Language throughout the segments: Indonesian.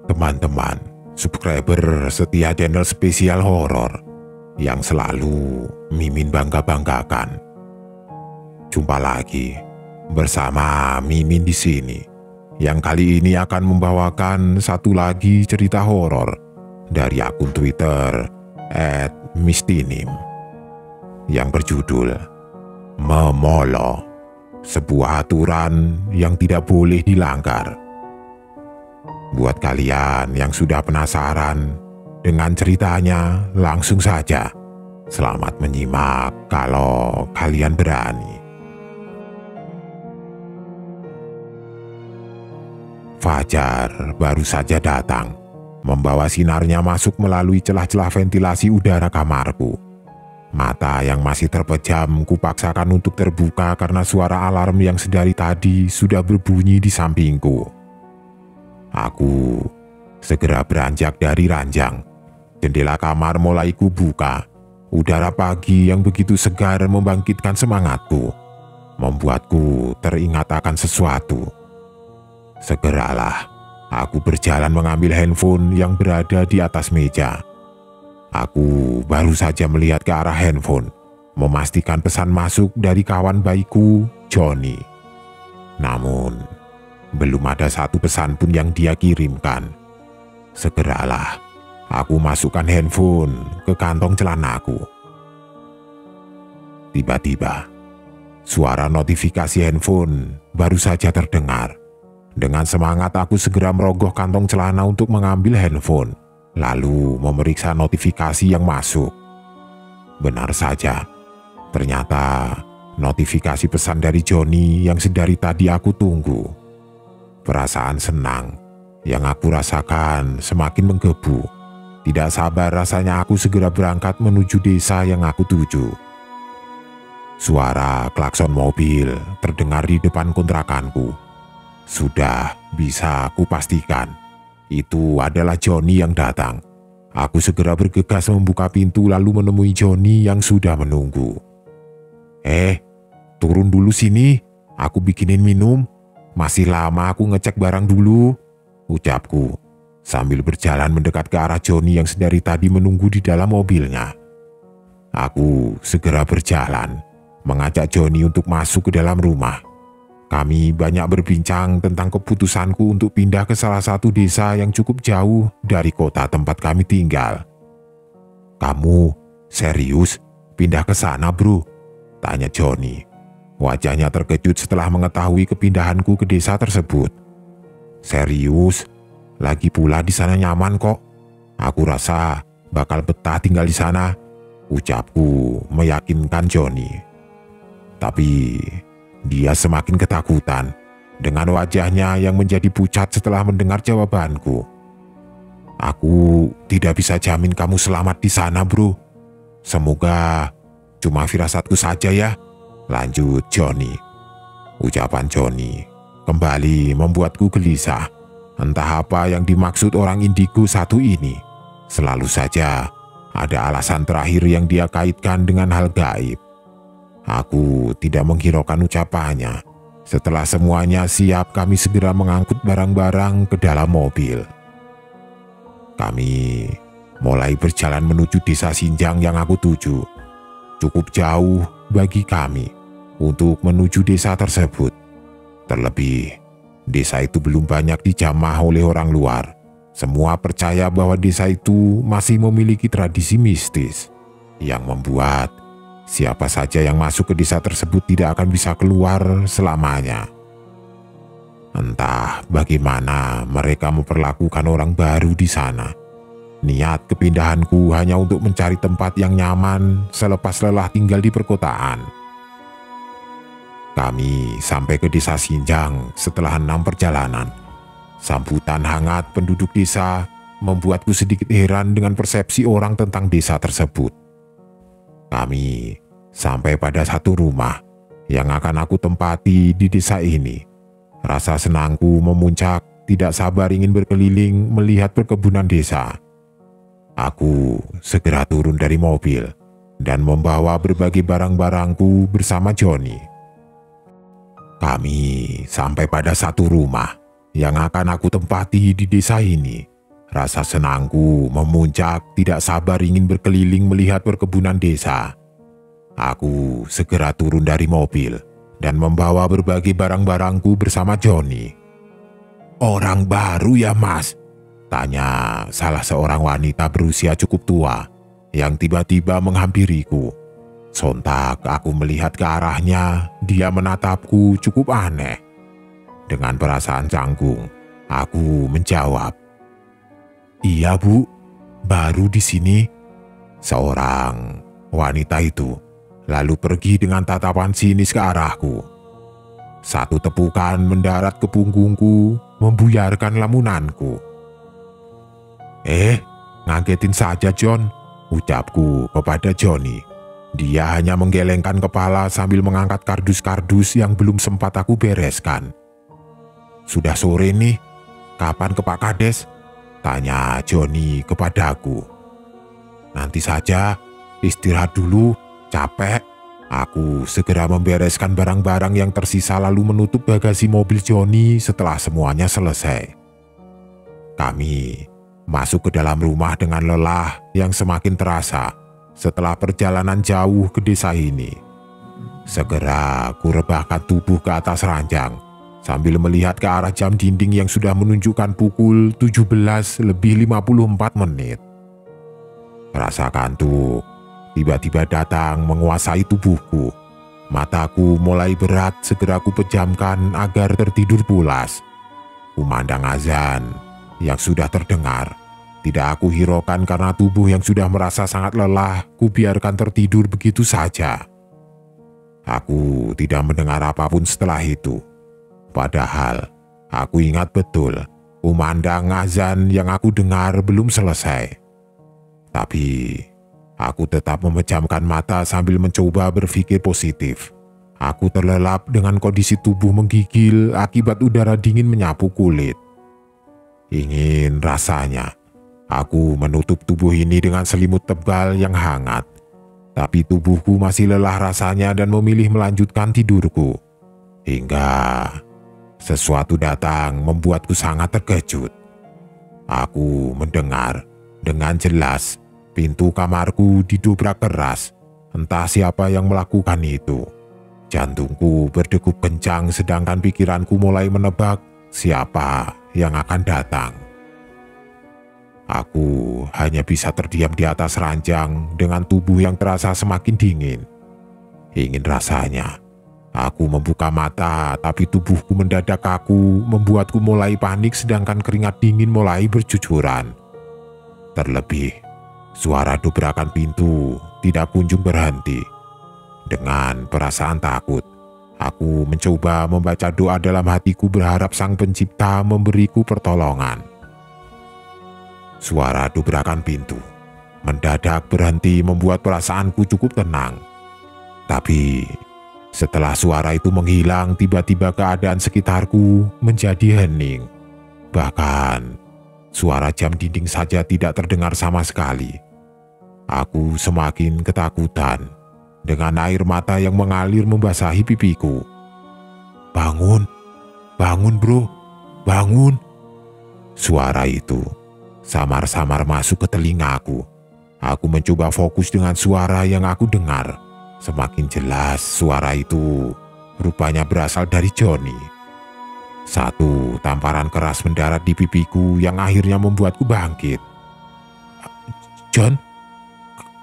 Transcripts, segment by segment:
teman-teman subscriber setia channel spesial horor yang selalu Mimin bangga-banggakan. Jumpa lagi bersama Mimin di sini, yang kali ini akan membawakan satu lagi cerita horor dari akun Twitter @mistinim yang berjudul Memolo, sebuah aturan yang tidak boleh dilanggar. Buat kalian yang sudah penasaran dengan ceritanya, langsung saja selamat menyimak kalau kalian berani. Fajar baru saja datang, membawa sinarnya masuk melalui celah-celah ventilasi udara kamarku. Mata yang masih terpejam kupaksakan untuk terbuka karena suara alarm yang sedari tadi sudah berbunyi di sampingku. Aku segera beranjak dari ranjang. Jendela kamar mulai kubuka. Udara pagi yang begitu segar membangkitkan semangatku, membuatku teringat akan sesuatu. Segeralah aku berjalan mengambil handphone yang berada di atas meja. Aku baru saja melihat ke arah handphone, memastikan pesan masuk dari kawan baikku, Johnny. Namun, belum ada satu pesan pun yang dia kirimkan. Segeralah aku masukkan handphone ke kantong celanaku. Tiba-tiba, suara notifikasi handphone baru saja terdengar. Dengan semangat aku segera merogoh kantong celana untuk mengambil handphone, lalu memeriksa notifikasi yang masuk. Benar saja, ternyata notifikasi pesan dari Johnny yang sedari tadi aku tunggu. Perasaan senang yang aku rasakan semakin menggebu. Tidak sabar rasanya aku segera berangkat menuju desa yang aku tuju. Suara klakson mobil terdengar di depan kontrakanku. Sudah bisa aku pastikan itu adalah Johnny yang datang. Aku segera bergegas membuka pintu lalu menemui Johnny yang sudah menunggu. Turun dulu sini, aku bikinin minum. Masih lama aku ngecek barang dulu, ucapku sambil berjalan mendekat ke arah Johnny yang sedari tadi menunggu di dalam mobilnya. Aku segera berjalan, mengajak Johnny untuk masuk ke dalam rumah. Kami banyak berbincang tentang keputusanku untuk pindah ke salah satu desa yang cukup jauh dari kota tempat kami tinggal. "Kamu serius pindah ke sana, bro?" tanya Johnny. Wajahnya terkejut setelah mengetahui kepindahanku ke desa tersebut. "Serius, lagi pula di sana nyaman kok. Aku rasa bakal betah tinggal di sana," ucapku meyakinkan Johnny. Tapi dia semakin ketakutan dengan wajahnya yang menjadi pucat setelah mendengar jawabanku. "Aku tidak bisa jamin kamu selamat di sana, bro. Semoga cuma firasatku saja ya," lanjut Johnny. Ucapan Johnny kembali membuatku gelisah. Entah apa yang dimaksud orang indigo satu ini. Selalu saja ada alasan terakhir yang dia kaitkan dengan hal gaib. Aku tidak menghiraukan ucapannya. Setelah semuanya siap, kami segera mengangkut barang-barang ke dalam mobil. Kami mulai berjalan menuju desa Sinjang yang aku tuju. Cukup jauh bagi kami untuk menuju desa tersebut. Terlebih, desa itu belum banyak dijamah oleh orang luar. Semua percaya bahwa desa itu masih memiliki tradisi mistis yang membuat siapa saja yang masuk ke desa tersebut tidak akan bisa keluar selamanya. Entah bagaimana mereka memperlakukan orang baru di sana. Niat kepindahanku hanya untuk mencari tempat yang nyaman selepas lelah tinggal di perkotaan. Kami sampai ke desa Sinjang setelah 6 perjalanan. Sambutan hangat penduduk desa membuatku sedikit heran dengan persepsi orang tentang desa tersebut. Kami sampai pada satu rumah yang akan aku tempati di desa ini. Rasa senangku memuncak, tidak sabar ingin berkeliling melihat perkebunan desa. Aku segera turun dari mobil dan membawa berbagai barang-barangku bersama Johnny. Kami sampai pada satu rumah yang akan aku tempati di desa ini. Rasa senangku memuncak, tidak sabar ingin berkeliling melihat perkebunan desa. Aku segera turun dari mobil dan membawa berbagai barang-barangku bersama Johnny. "Orang baru ya, Mas?" tanya salah seorang wanita berusia cukup tua yang tiba-tiba menghampiriku. Sontak aku melihat ke arahnya, dia menatapku cukup aneh. Dengan perasaan canggung, aku menjawab, "Iya Bu, baru di sini." Seorang wanita itu lalu pergi dengan tatapan sinis ke arahku. Satu tepukan mendarat ke punggungku, membuyarkan lamunanku. Ngagetin saja John," ucapku kepada Johnny. Dia hanya menggelengkan kepala sambil mengangkat kardus-kardus yang belum sempat aku bereskan. "Sudah sore nih, kapan ke Pak Kades?" tanya Johnny kepadaku. "Nanti saja, istirahat dulu, capek." Aku segera membereskan barang-barang yang tersisa lalu menutup bagasi mobil Johnny setelah semuanya selesai. Kami masuk ke dalam rumah dengan lelah yang semakin terasa setelah perjalanan jauh ke desa ini. Segera ku rebahkan tubuh ke atas ranjang sambil melihat ke arah jam dinding yang sudah menunjukkan pukul 17:54. Rasa kantuk tiba-tiba datang menguasai tubuhku. Mataku mulai berat, segera ku pejamkan agar tertidur pulas. Kumandang azan yang sudah terdengar. Tidak aku hiraukan karena tubuh yang sudah merasa sangat lelah, ku biarkan tertidur begitu saja. Aku tidak mendengar apapun setelah itu. Padahal aku ingat betul, kumandang azan yang aku dengar belum selesai. Tapi aku tetap memejamkan mata sambil mencoba berpikir positif. Aku terlelap dengan kondisi tubuh menggigil akibat udara dingin menyapu kulit. Ingin rasanya aku menutup tubuh ini dengan selimut tebal yang hangat. Tapi tubuhku masih lelah rasanya dan memilih melanjutkan tidurku. Hingga sesuatu datang membuatku sangat terkejut. Aku mendengar dengan jelas pintu kamarku didobrak keras. Entah siapa yang melakukan itu. Jantungku berdegup kencang sedangkan pikiranku mulai menebak siapa yang akan datang. Aku hanya bisa terdiam di atas ranjang dengan tubuh yang terasa semakin dingin. Ingin rasanya aku membuka mata, tapi tubuhku mendadak kaku, membuatku mulai panik sedangkan keringat dingin mulai bercucuran. Terlebih, suara dobrakan pintu tidak kunjung berhenti. Dengan perasaan takut, aku mencoba membaca doa dalam hatiku berharap Sang Pencipta memberiku pertolongan. Suara dobrakan pintu mendadak berhenti membuat perasaanku cukup tenang. Tapi setelah suara itu menghilang, tiba-tiba keadaan sekitarku menjadi hening. Bahkan suara jam dinding saja tidak terdengar sama sekali. Aku semakin ketakutan dengan air mata yang mengalir membasahi pipiku. "Bangun, bangun bro, bangun." Suara itu samar-samar masuk ke telingaku. Aku mencoba fokus dengan suara yang aku dengar. Semakin jelas suara itu rupanya berasal dari Johnny. Satu tamparan keras mendarat di pipiku yang akhirnya membuatku bangkit. "John,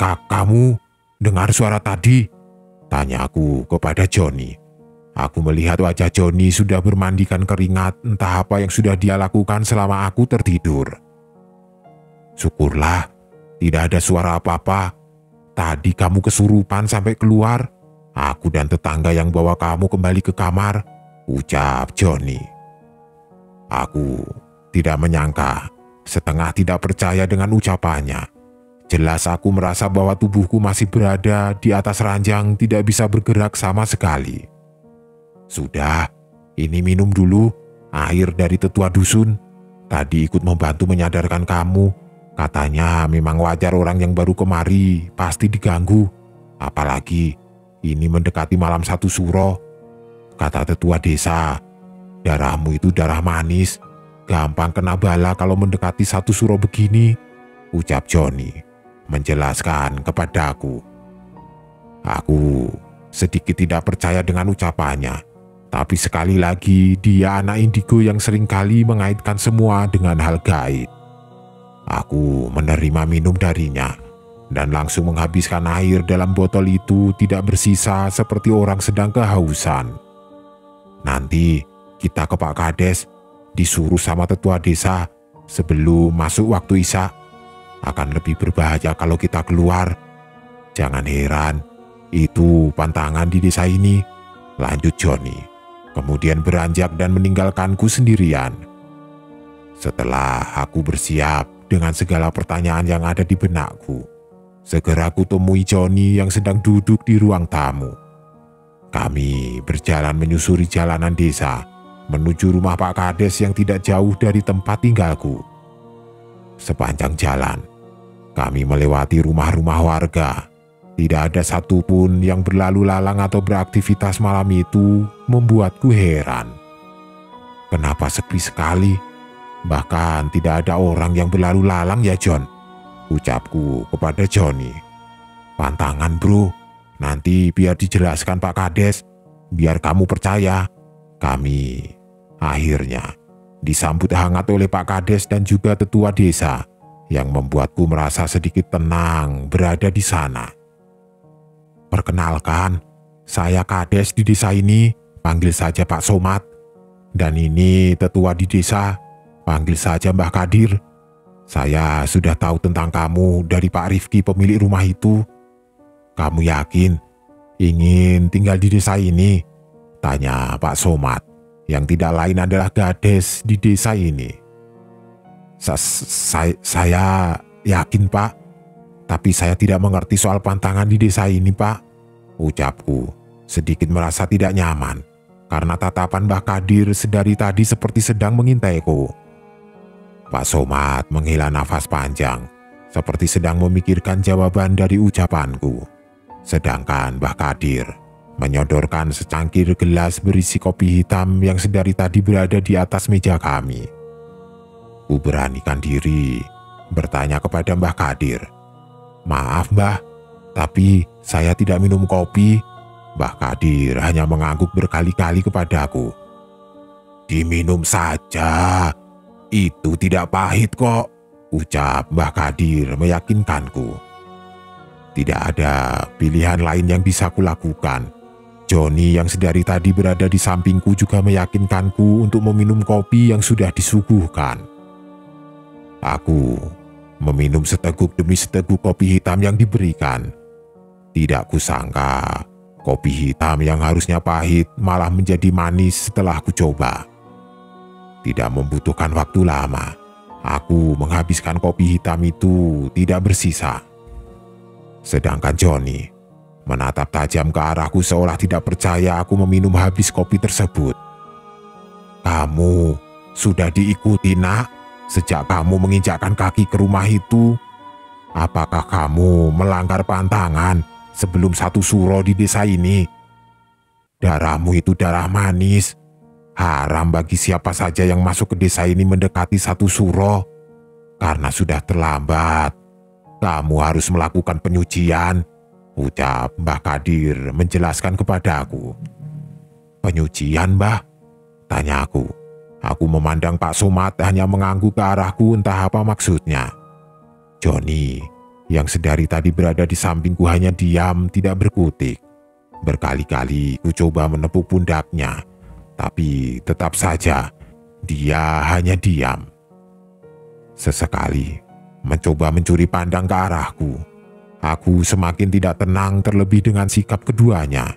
kamu dengar suara tadi?" tanyaku kepada Johnny. Aku melihat wajah Johnny sudah bermandikan keringat, entah apa yang sudah dia lakukan selama aku tertidur. "Syukurlah, tidak ada suara apa-apa. Tadi kamu kesurupan sampai keluar. Aku dan tetangga yang bawa kamu kembali ke kamar," ucap Johnny. Aku tidak menyangka, setengah tidak percaya dengan ucapannya. Jelas aku merasa bahwa tubuhku masih berada di atas ranjang, tidak bisa bergerak sama sekali. "Sudah, ini minum dulu, air dari tetua dusun. Tadi ikut membantu menyadarkan kamu. Katanya memang wajar orang yang baru kemari pasti diganggu. Apalagi ini mendekati malam 1 suro. Kata tetua desa, darahmu itu darah manis. gampang kena bala kalau mendekati satu suro begini, ucap Joni menjelaskan kepadaku. Aku sedikit tidak percaya dengan ucapannya, tapi sekali lagi dia anak indigo yang seringkali mengaitkan semua dengan hal gaib. Aku menerima minum darinya dan langsung menghabiskan air dalam botol itu tidak bersisa seperti orang sedang kehausan. Nanti kita ke Pak Kades, disuruh sama tetua desa sebelum masuk waktu isya. Akan lebih berbahaya kalau kita keluar. Jangan heran, itu pantangan di desa ini, lanjut Joni. Kemudian beranjak dan meninggalkanku sendirian. Setelah aku bersiap dengan segala pertanyaan yang ada di benakku, segera ku temui Joni yang sedang duduk di ruang tamu. Kami berjalan menyusuri jalanan desa menuju rumah Pak Kades yang tidak jauh dari tempat tinggalku. Sepanjang jalan, kami melewati rumah-rumah warga. Tidak ada satupun yang berlalu lalang atau beraktivitas malam itu membuatku heran. Kenapa sepi sekali? Bahkan tidak ada orang yang berlalu lalang ya John, ucapku kepada Joni. Pantangan bro, nanti biar dijelaskan Pak Kades, biar kamu percaya. Kami akhirnya disambut hangat oleh Pak Kades dan juga tetua desa yang membuatku merasa sedikit tenang berada di sana. Perkenalkan, saya Kades di desa ini, panggil saja Pak Somad. Dan ini tetua di desa, panggil saja Mbah Kadir. Saya sudah tahu tentang kamu dari Pak Rifki pemilik rumah itu. Kamu yakin ingin tinggal di desa ini? Tanya Pak Somad, yang tidak lain adalah Kades di desa ini. Saya yakin Pak, tapi saya tidak mengerti soal pantangan di desa ini Pak, ucapku sedikit merasa tidak nyaman karena tatapan Mbah Kadir sedari tadi seperti sedang mengintaiku. Pak Somad menghela nafas panjang seperti sedang memikirkan jawaban dari ucapanku, sedangkan Mbah Kadir menyodorkan secangkir gelas berisi kopi hitam yang sedari tadi berada di atas meja kami. Ku beranikan diri bertanya kepada Mbah Kadir. Maaf Mbah, tapi saya tidak minum kopi. Mbah Kadir hanya mengangguk berkali-kali kepadaku. Diminum saja, itu tidak pahit kok, ucap Mbah Kadir meyakinkanku. Tidak ada pilihan lain yang bisa kulakukan. Joni yang sedari tadi berada di sampingku juga meyakinkanku untuk meminum kopi yang sudah disuguhkan. Aku meminum seteguk demi seteguk kopi hitam yang diberikan. Tidak kusangka, kopi hitam yang harusnya pahit malah menjadi manis setelah ku coba. Tidak membutuhkan waktu lama, aku menghabiskan kopi hitam itu tidak bersisa. Sedangkan Joni menatap tajam ke arahku seolah tidak percaya aku meminum habis kopi tersebut. Kamu sudah diikuti nak? Sejak kamu menginjakkan kaki ke rumah itu, apakah kamu melanggar pantangan sebelum satu suro di desa ini? Darahmu itu darah manis. Haram bagi siapa saja yang masuk ke desa ini mendekati satu suro. Karena sudah terlambat, kamu harus melakukan penyucian, ucap Mbah Kadir menjelaskan kepadaku. Penyucian, Mbah? Tanyaku. Aku memandang Pak Somad hanya mengangguk ke arahku entah apa maksudnya. Joni yang sedari tadi berada di sampingku hanya diam tidak berkutik. Berkali-kali ku coba menepuk pundaknya, tapi tetap saja dia hanya diam. Sesekali mencoba mencuri pandang ke arahku. Aku semakin tidak tenang terlebih dengan sikap keduanya.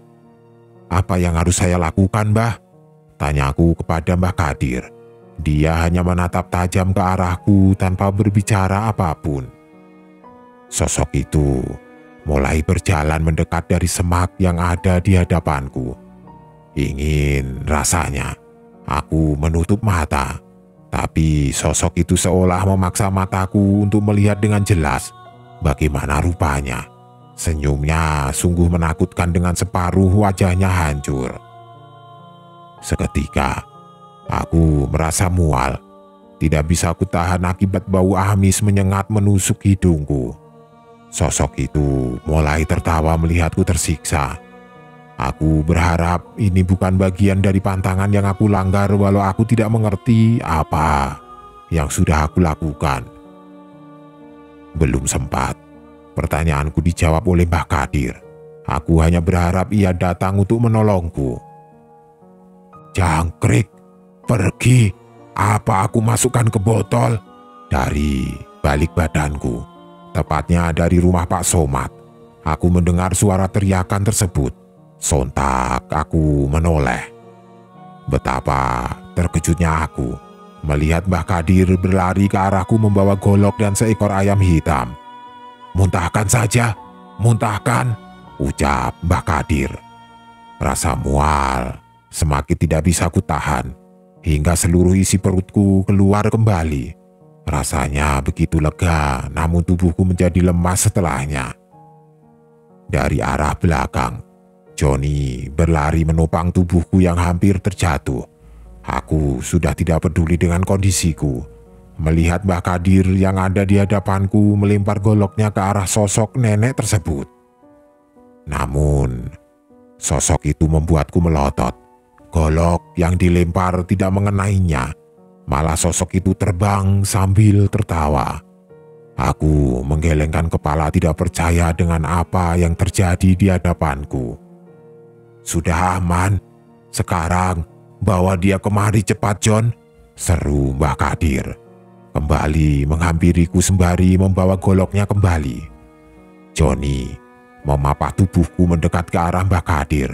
Apa yang harus saya lakukan, Mbah? Tanyaku kepada Mbah Kadir. Dia hanya menatap tajam ke arahku tanpa berbicara apapun. Sosok itu mulai berjalan mendekat dari semak yang ada di hadapanku. Ingin rasanya aku menutup mata, tapi sosok itu seolah memaksa mataku untuk melihat dengan jelas bagaimana rupanya. Senyumnya sungguh menakutkan dengan separuh wajahnya hancur. Seketika, aku merasa mual. Tidak bisa kutahan akibat bau amis menyengat menusuk hidungku. Sosok itu mulai tertawa melihatku tersiksa. Aku berharap ini bukan bagian dari pantangan yang aku langgar walau aku tidak mengerti apa yang sudah aku lakukan. Belum sempat pertanyaanku dijawab oleh Mbah Kadir. Aku hanya berharap ia datang untuk menolongku. "Jangkrik, pergi, apa aku masukkan ke botol?" Dari balik badanku, tepatnya dari rumah Pak Somad. Aku mendengar suara teriakan tersebut. Sontak aku menoleh. Betapa terkejutnya aku melihat Mbah Kadir berlari ke arahku membawa golok dan seekor ayam hitam. "Muntahkan saja, muntahkan," ucap Mbah Kadir. Rasa mual semakin tidak bisa kutahan hingga seluruh isi perutku keluar kembali. Rasanya begitu lega, namun tubuhku menjadi lemas setelahnya. Dari arah belakang, Johnny berlari menopang tubuhku yang hampir terjatuh. Aku sudah tidak peduli dengan kondisiku. Melihat Mbah Kadir yang ada di hadapanku melempar goloknya ke arah sosok nenek tersebut. Namun, sosok itu membuatku melotot. Golok yang dilempar tidak mengenainya. Malah sosok itu terbang sambil tertawa. Aku menggelengkan kepala tidak percaya dengan apa yang terjadi di hadapanku. "Sudah aman. Sekarang bawa dia kemari cepat, John," seru Mbah Kadir. Kembali menghampiriku sembari membawa goloknya kembali. Johnny memapah tubuhku mendekat ke arah Mbah Kadir.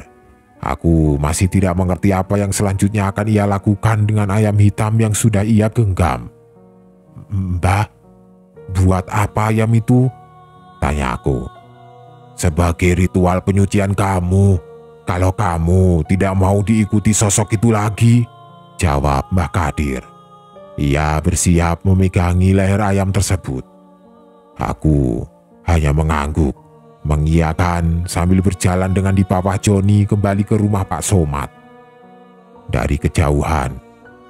Aku masih tidak mengerti apa yang selanjutnya akan ia lakukan dengan ayam hitam yang sudah ia genggam. "Mbah, buat apa ayam itu?" tanya aku. "Sebagai ritual penyucian kamu. Kalau kamu tidak mau diikuti sosok itu lagi," jawab Mbah Kadir. Ia bersiap memegangi leher ayam tersebut. Aku hanya mengangguk, mengiyakan sambil berjalan dengan dipapah Johnny kembali ke rumah Pak Somad. Dari kejauhan,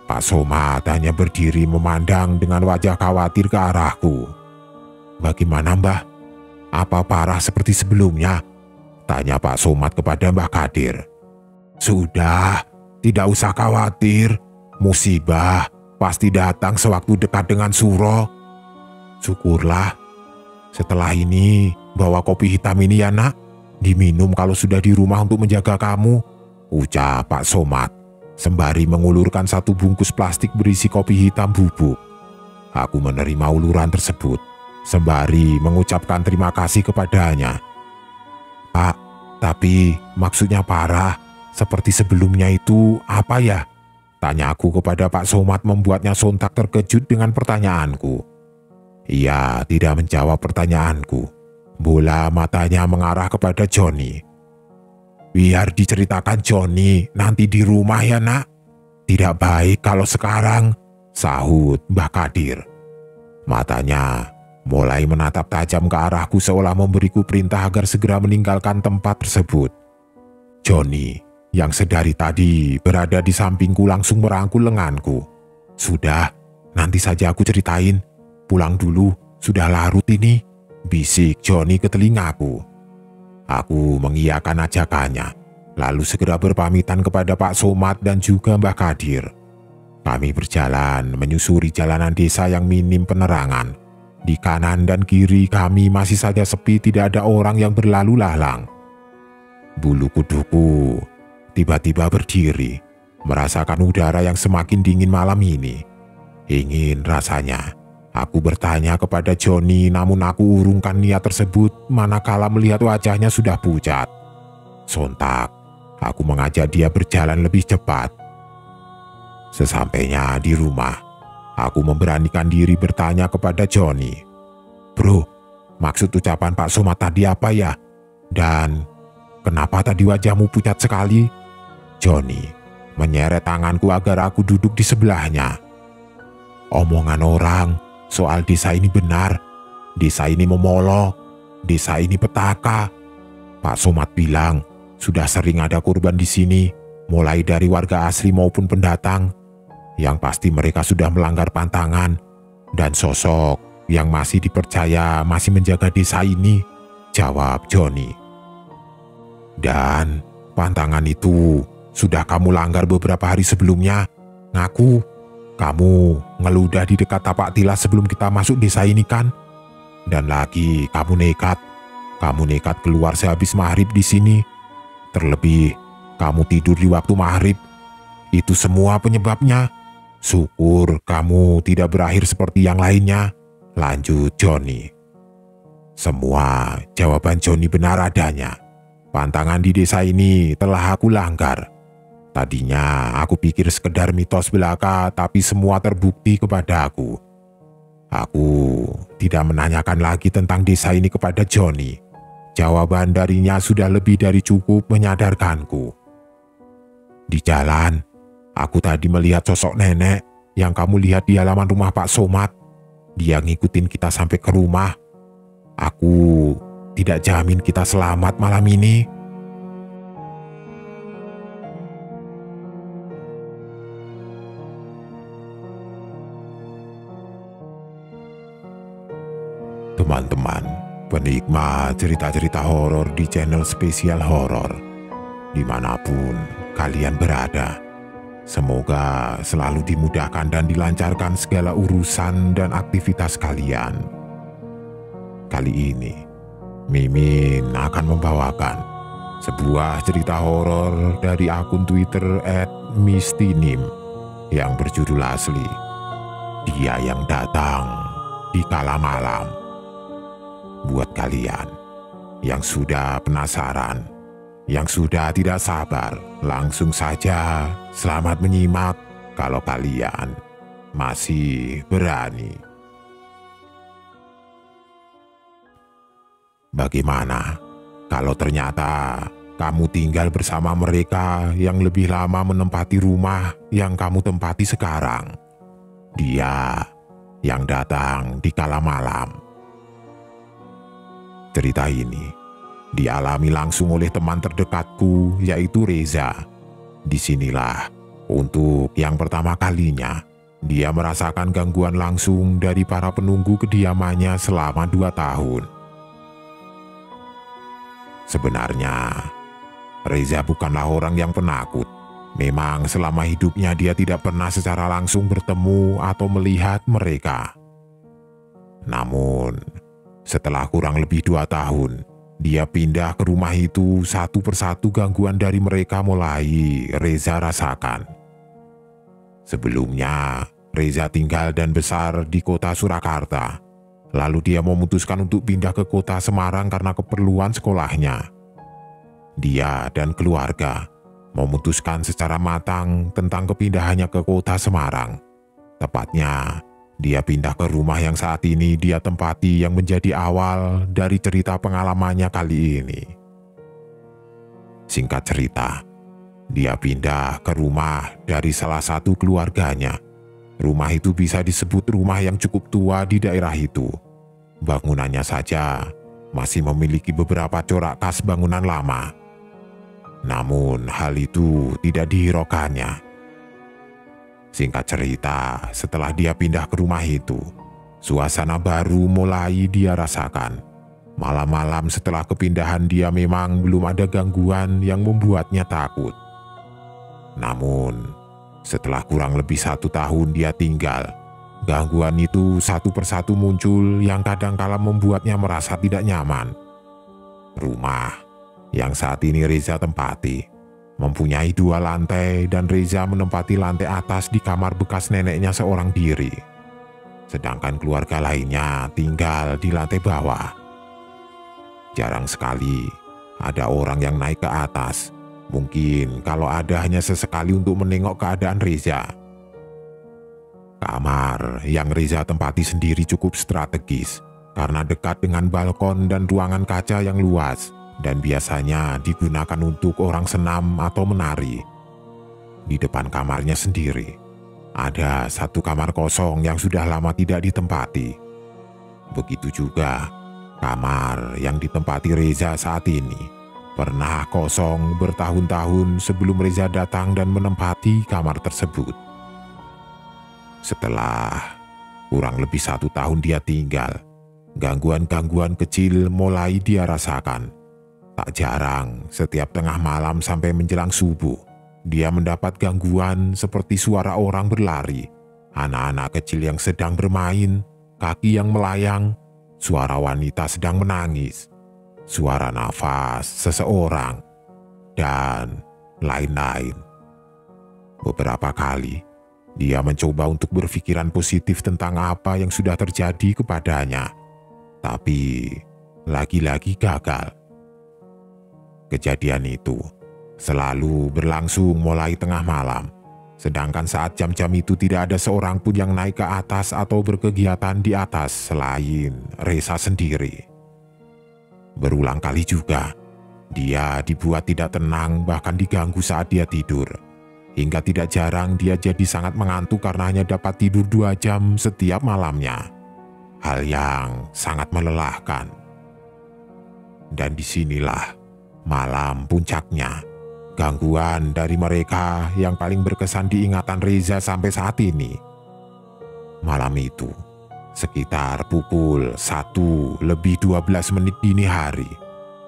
Pak Somad hanya berdiri memandang dengan wajah khawatir ke arahku. "Bagaimana, Mbah? Apa parah seperti sebelumnya?" tanya Pak Somad kepada Mbah Kadir. "Sudah, tidak usah khawatir. Musibah pasti datang sewaktu dekat dengan Suro." "Syukurlah. Setelah ini, bawa kopi hitam ini ya, Nak. Diminum kalau sudah di rumah untuk menjaga kamu," ucap Pak Somad, sembari mengulurkan satu bungkus plastik berisi kopi hitam bubuk. Aku menerima uluran tersebut, sembari mengucapkan terima kasih kepadanya. "Pak, tapi maksudnya parah, seperti sebelumnya itu apa ya?" tanya aku kepada Pak Somad membuatnya sontak terkejut dengan pertanyaanku. Ia tidak menjawab pertanyaanku. Bola matanya mengarah kepada Johnny. "Biar diceritakan Johnny nanti di rumah ya, Nak. Tidak baik kalau sekarang," sahut Mbah Kadir. Matanya mulai menatap tajam ke arahku seolah memberiku perintah agar segera meninggalkan tempat tersebut. Johnny yang sedari tadi berada di sampingku langsung merangkul lenganku. "Sudah, nanti saja aku ceritain. Pulang dulu, sudah larut ini," bisik Johnny ke telingaku. Aku mengiyakan ajakannya, lalu segera berpamitan kepada Pak Somad dan juga Mbah Kadir. Kami berjalan menyusuri jalanan desa yang minim penerangan. Di kanan dan kiri kami masih saja sepi, tidak ada orang yang berlalu lalang. Bulu kuduku tiba-tiba berdiri, merasakan udara yang semakin dingin malam ini. Ingin rasanya aku bertanya kepada Johnny, namun aku urungkan niat tersebut manakala melihat wajahnya sudah pucat. Sontak, aku mengajak dia berjalan lebih cepat. Sesampainya di rumah, aku memberanikan diri bertanya kepada Johnny, "Bro, maksud ucapan Pak Somad tadi apa ya? Dan kenapa tadi wajahmu pucat sekali?" Johnny menyeret tanganku agar aku duduk di sebelahnya. "Omongan orang soal desa ini benar. Desa ini memolok, desa ini petaka. Pak Somad bilang sudah sering ada korban di sini, mulai dari warga asli maupun pendatang. Yang pasti mereka sudah melanggar pantangan, dan sosok yang masih dipercaya masih menjaga desa ini, jawab Johnny. Dan pantangan itu sudah kamu langgar beberapa hari sebelumnya. Ngaku, kamu ngeludah di dekat tapak tilas sebelum kita masuk desa ini kan? Dan lagi kamu nekat keluar sehabis maghrib di sini. Terlebih kamu tidur di waktu maghrib. Itu semua penyebabnya. Syukur kamu tidak berakhir seperti yang lainnya, lanjut Johnny. Semua jawaban Johnny benar adanya. Pantangan di desa ini telah aku langgar. Tadinya aku pikir sekedar mitos belaka, tapi semua terbukti kepada aku. Aku tidak menanyakan lagi tentang desa ini kepada Johnny. Jawaban darinya sudah lebih dari cukup menyadarkanku. Di jalan, aku tadi melihat sosok nenek yang kamu lihat di halaman rumah Pak Somad. Dia ngikutin kita sampai ke rumah. Aku tidak jamin kita selamat malam ini. Teman-teman, penikmat cerita-cerita horor di channel Spesial Horor, dimanapun kalian berada, semoga selalu dimudahkan dan dilancarkan segala urusan dan aktivitas kalian. Kali ini, Mimin akan membawakan sebuah cerita horor dari akun Twitter @mistinim yang berjudul asli Dia Yang Datang di Kala Malam. Buat kalian yang sudah penasaran, yang sudah tidak sabar, langsung saja selamat menyimak kalau kalian masih berani. Bagaimana kalau ternyata kamu tinggal bersama mereka yang lebih lama menempati rumah yang kamu tempati sekarang? Dia yang datang di kala malam. Cerita ini dialami langsung oleh teman terdekatku, yaitu Reza. Disinilah untuk yang pertama kalinya dia merasakan gangguan langsung dari para penunggu kediamannya selama 2 tahun. Sebenarnya Reza bukanlah orang yang penakut. Memang selama hidupnya dia tidak pernah secara langsung bertemu atau melihat mereka. Namun setelah kurang lebih 2 tahun, dia pindah ke rumah itu, satu persatu gangguan dari mereka mulai Reza rasakan. Sebelumnya, Reza tinggal dan besar di kota Surakarta. Lalu dia memutuskan untuk pindah ke kota Semarang karena keperluan sekolahnya. Dia dan keluarga memutuskan secara matang tentang kepindahannya ke kota Semarang. Tepatnya, dia pindah ke rumah yang saat ini dia tempati yang menjadi awal dari cerita pengalamannya kali ini. Singkat cerita, dia pindah ke rumah dari salah satu keluarganya. Rumah itu bisa disebut rumah yang cukup tua di daerah itu. Bangunannya saja masih memiliki beberapa corak khas bangunan lama. Namun hal itu tidak dihiraukannya. Singkat cerita, setelah dia pindah ke rumah itu, suasana baru mulai dia rasakan. Malam-malam setelah kepindahan dia memang belum ada gangguan yang membuatnya takut. Namun, setelah kurang lebih 1 tahun dia tinggal, gangguan itu satu persatu muncul yang kadangkala membuatnya merasa tidak nyaman. Rumah yang saat ini Reza tempati mempunyai 2 lantai dan Reza menempati lantai atas di kamar bekas neneknya seorang diri. Sedangkan keluarga lainnya tinggal di lantai bawah. Jarang sekali ada orang yang naik ke atas. Mungkin kalau ada hanya sesekali untuk menengok keadaan Reza. Kamar yang Reza tempati sendiri cukup strategis karena dekat dengan balkon dan ruangan kaca yang luas, dan biasanya digunakan untuk orang senam atau menari. Di depan kamarnya sendiri, ada 1 kamar kosong yang sudah lama tidak ditempati. Begitu juga kamar yang ditempati Reza saat ini pernah kosong bertahun-tahun sebelum Reza datang dan menempati kamar tersebut. Setelah kurang lebih 1 tahun dia tinggal, gangguan-gangguan kecil mulai dia rasakan. Tak jarang setiap tengah malam sampai menjelang subuh, dia mendapat gangguan seperti suara orang berlari, anak-anak kecil yang sedang bermain, kaki yang melayang, suara wanita sedang menangis, suara nafas seseorang, dan lain-lain. Beberapa kali, dia mencoba untuk berpikiran positif tentang apa yang sudah terjadi kepadanya, tapi lagi-lagi gagal. Kejadian itu selalu berlangsung mulai tengah malam, sedangkan saat jam-jam itu tidak ada seorang pun yang naik ke atas atau berkegiatan di atas selain Reza sendiri. Berulang kali juga, dia dibuat tidak tenang bahkan diganggu saat dia tidur. Hingga tidak jarang dia jadi sangat mengantuk karena hanya dapat tidur 2 jam setiap malamnya. Hal yang sangat melelahkan. Dan disinilah malam puncaknya. Gangguan dari mereka yang paling berkesan di ingatan Reza sampai saat ini. Malam itu, sekitar pukul 1:12 dini hari,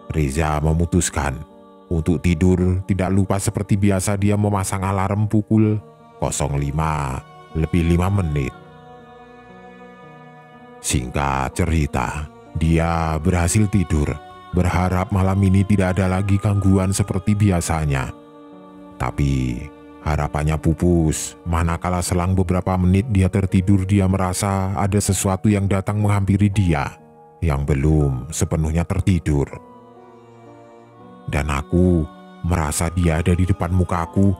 Reza memutuskan untuk tidur. Tidak lupa seperti biasa dia memasang alarm pukul 05:05. Singkat cerita, dia berhasil tidur, berharap malam ini tidak ada lagi gangguan seperti biasanya. Tapi harapannya pupus manakala selang beberapa menit dia tertidur, dia merasa ada sesuatu yang datang menghampiri dia yang belum sepenuhnya tertidur. Dan aku merasa dia ada di depan mukaku,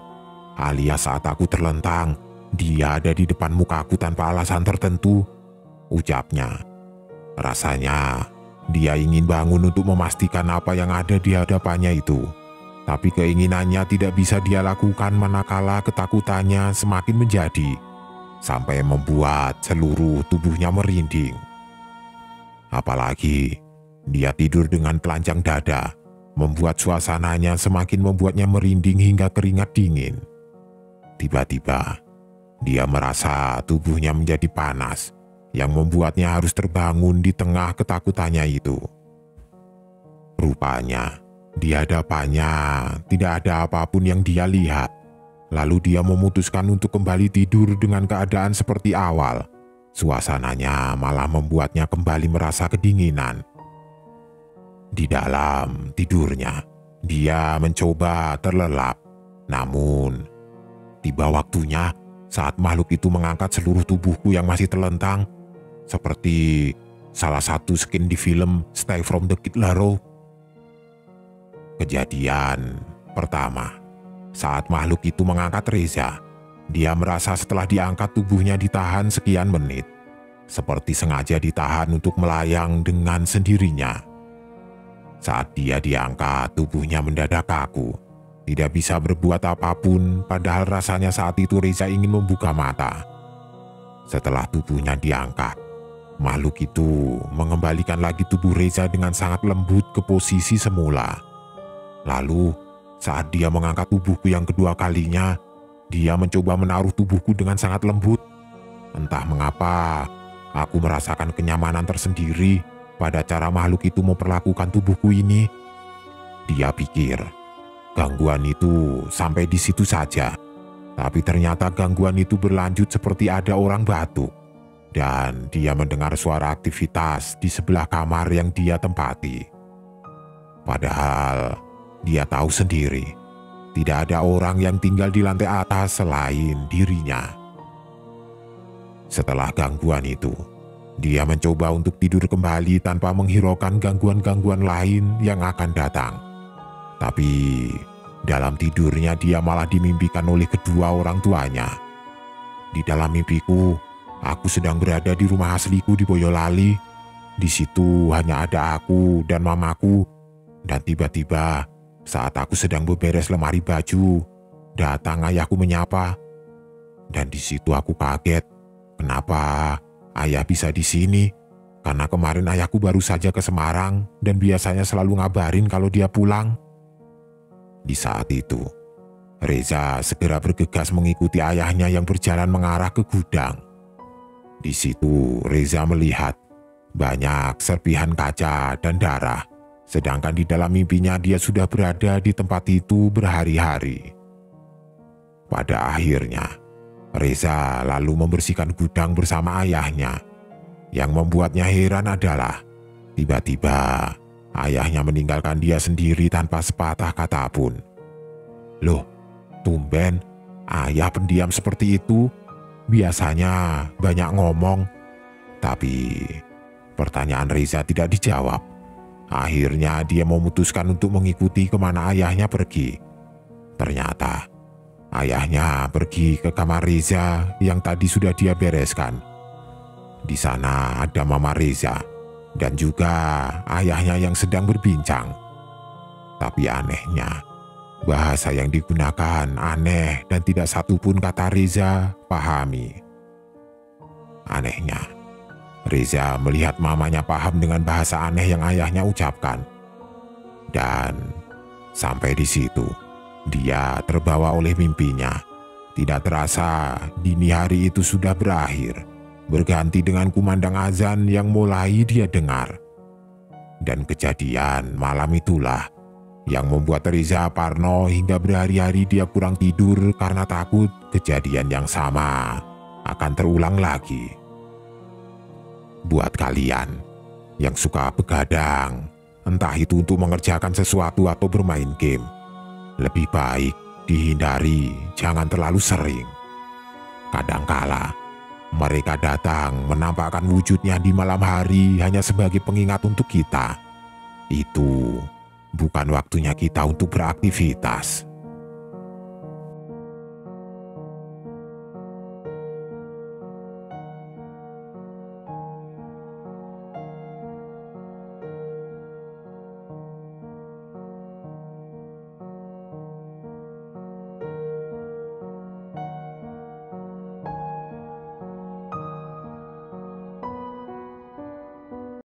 alias saat aku terlentang, dia ada di depan mukaku tanpa alasan tertentu, ucapnya. Rasanya dia ingin bangun untuk memastikan apa yang ada di hadapannya itu. Tapi keinginannya tidak bisa dia lakukan manakala ketakutannya semakin menjadi, sampai membuat seluruh tubuhnya merinding. Apalagi dia tidur dengan telanjang dada, membuat suasananya semakin membuatnya merinding hingga keringat dingin. Tiba-tiba, dia merasa tubuhnya menjadi panas, yang membuatnya harus terbangun di tengah ketakutannya itu. Rupanya, di hadapannya tidak ada apapun yang dia lihat. Lalu dia memutuskan untuk kembali tidur dengan keadaan seperti awal. Suasananya malah membuatnya kembali merasa kedinginan. Di dalam tidurnya, dia mencoba terlelap. Namun, tiba waktunya saat makhluk itu mengangkat seluruh tubuhku yang masih terlentang, seperti salah satu skin di film Stay from the Kid Laroi. Kejadian pertama, saat makhluk itu mengangkat Reza, dia merasa setelah diangkat tubuhnya ditahan sekian menit, seperti sengaja ditahan untuk melayang dengan sendirinya. Saat dia diangkat, tubuhnya mendadak kaku, tidak bisa berbuat apapun, padahal rasanya saat itu Reza ingin membuka mata. Setelah tubuhnya diangkat, makhluk itu mengembalikan lagi tubuh Reza dengan sangat lembut ke posisi semula. Lalu, saat dia mengangkat tubuhku yang kedua kalinya, dia mencoba menaruh tubuhku dengan sangat lembut. Entah mengapa, aku merasakan kenyamanan tersendiri pada cara makhluk itu memperlakukan tubuhku ini. Dia pikir, gangguan itu sampai di situ saja. Tapi ternyata gangguan itu berlanjut seperti ada orang batuk. Dan dia mendengar suara aktivitas di sebelah kamar yang dia tempati. Padahal dia tahu sendiri, tidak ada orang yang tinggal di lantai atas selain dirinya. Setelah gangguan itu, dia mencoba untuk tidur kembali tanpa menghiraukan gangguan-gangguan lain yang akan datang. Tapi dalam tidurnya dia malah dimimpikan oleh kedua orang tuanya. Di dalam mimpiku, aku sedang berada di rumah asliku di Boyolali. Di situ hanya ada aku dan mamaku. Dan tiba-tiba saat aku sedang beberes lemari baju, datang ayahku menyapa. Dan di situ aku kaget. Kenapa ayah bisa di sini? Karena kemarin ayahku baru saja ke Semarang dan biasanya selalu ngabarin kalau dia pulang. Di saat itu, Reza segera bergegas mengikuti ayahnya yang berjalan mengarah ke gudang. Di situ Reza melihat banyak serpihan kaca dan darah, sedangkan di dalam mimpinya dia sudah berada di tempat itu berhari-hari. Pada akhirnya, Reza lalu membersihkan gudang bersama ayahnya. Yang membuatnya heran adalah tiba-tiba ayahnya meninggalkan dia sendiri tanpa sepatah kata pun. Loh, tumben ayah pendiam seperti itu, biasanya banyak ngomong. Tapi pertanyaan Reza tidak dijawab. Akhirnya dia memutuskan untuk mengikuti kemana ayahnya pergi. Ternyata ayahnya pergi ke kamar Reza yang tadi sudah dia bereskan. Di sana ada Mama Reza dan juga ayahnya yang sedang berbincang. Tapi anehnya, bahasa yang digunakan aneh dan tidak satupun kata Reza pahami. Anehnya, Reza melihat mamanya paham dengan bahasa aneh yang ayahnya ucapkan. Dan sampai di situ, dia terbawa oleh mimpinya. Tidak terasa dini hari itu sudah berakhir, berganti dengan kumandang azan yang mulai dia dengar. Dan kejadian malam itulah yang membuat Reza parno hingga berhari-hari dia kurang tidur karena takut kejadian yang sama akan terulang lagi. Buat kalian yang suka begadang, entah itu untuk mengerjakan sesuatu atau bermain game, lebih baik dihindari, jangan terlalu sering. Kadangkala mereka datang menampakkan wujudnya di malam hari hanya sebagai pengingat untuk kita. Itu bukan waktunya kita untuk beraktivitas.